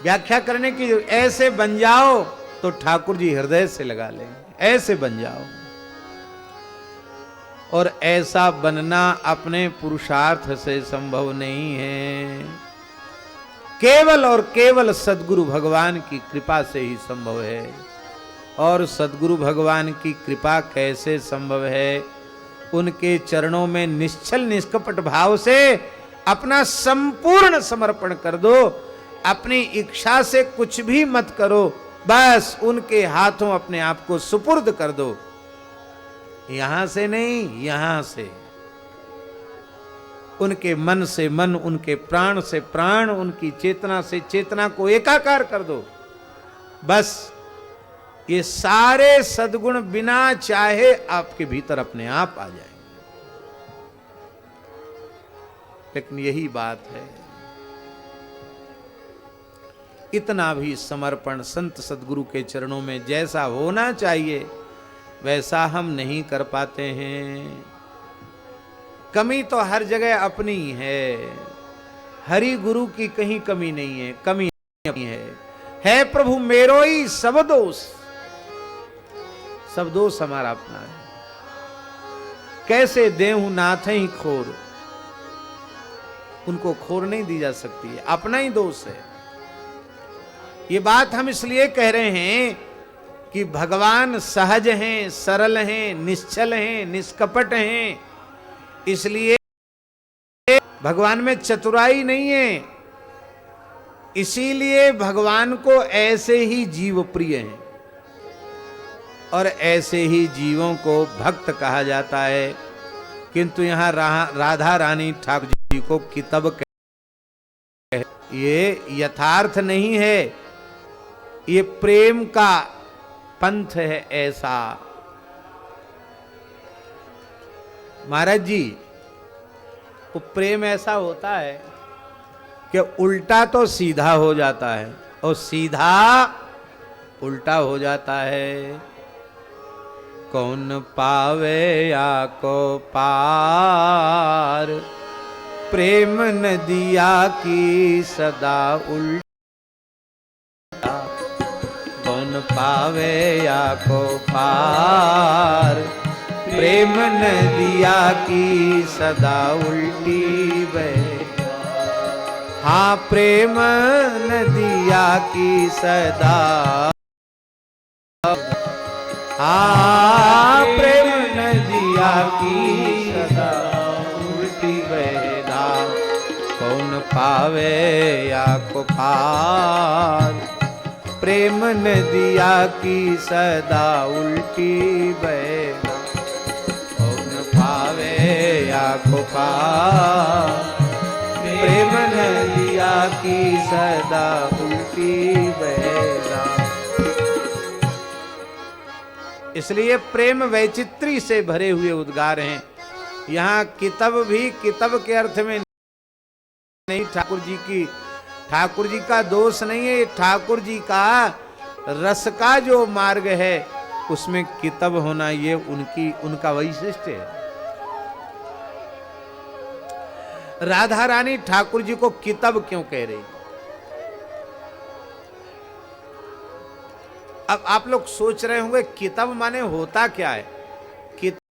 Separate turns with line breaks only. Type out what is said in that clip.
व्याख्या करने की, ऐसे बन जाओ तो ठाकुर जी हृदय से लगा लेंगे, ऐसे बन जाओ। और ऐसा बनना अपने पुरुषार्थ से संभव नहीं है, केवल और केवल सद्गुरु भगवान की कृपा से ही संभव है। और सद्गुरु भगवान की कृपा कैसे संभव है? उनके चरणों में निश्चल निष्कपट भाव से अपना संपूर्ण समर्पण कर दो, अपनी इच्छा से कुछ भी मत करो, बस उनके हाथों अपने आप को सुपुर्द कर दो। यहां से नहीं, यहां से, उनके मन से मन, उनके प्राण से प्राण, उनकी चेतना से चेतना को एकाकार कर दो। बस ये सारे सद्गुण बिना चाहे आपके भीतर अपने आप आ जाएंगे। लेकिन यही बात है, इतना भी समर्पण संत सद्गुरु के चरणों में जैसा होना चाहिए वैसा हम नहीं कर पाते हैं। कमी तो हर जगह अपनी है, हरि गुरु की कहीं कमी नहीं है, कमी अपनी है प्रभु मेरो ही सब दोष, सब दोष हमारा अपना है। कैसे देहु नाथ ही खोर, उनको खोर नहीं दी जा सकती है, अपना ही दोष है। ये बात हम इसलिए कह रहे हैं कि भगवान सहज हैं, सरल हैं, निश्चल हैं, निष्कपट हैं, इसलिए भगवान में चतुराई नहीं है, इसीलिए भगवान को ऐसे ही जीव प्रिय हैं और ऐसे ही जीवों को भक्त कहा जाता है। किंतु यहां राधा रानी ठाकुर जी को कितब कह, ये यथार्थ नहीं है, ये प्रेम का पंथ है। ऐसा महाराज जी, वो प्रेम ऐसा होता है कि उल्टा तो सीधा हो जाता है और सीधा उल्टा हो जाता है। कौन पावे या को पार, प्रेम नदिया की सदा उल्टा। कौन पावे या को पार, प्रेम नदिया की सदा उल्टी बहे। हाँ प्रेम नदिया की सदा, हाँ प्रेम नदिया की सदा उल्टी बहेदा। कौन पावे या को पार, प्रेम नदिया की सदा उल्टी बहेदा। या को पार, प्रेम नदिया की सदा उल्टी बहेदा। इसलिए प्रेम वैचित्री से भरे हुए उद्गार हैं। यहाँ कितब भी कितब के अर्थ में नहीं, ठाकुर जी का दोष नहीं है, ठाकुर जी का रस का जो मार्ग है उसमें कितब होना ये उनका वैशिष्ट्य है। राधा रानी ठाकुर जी को कितब क्यों कह रही? अब आप लोग सोच रहे होंगे कितब माने होता क्या है?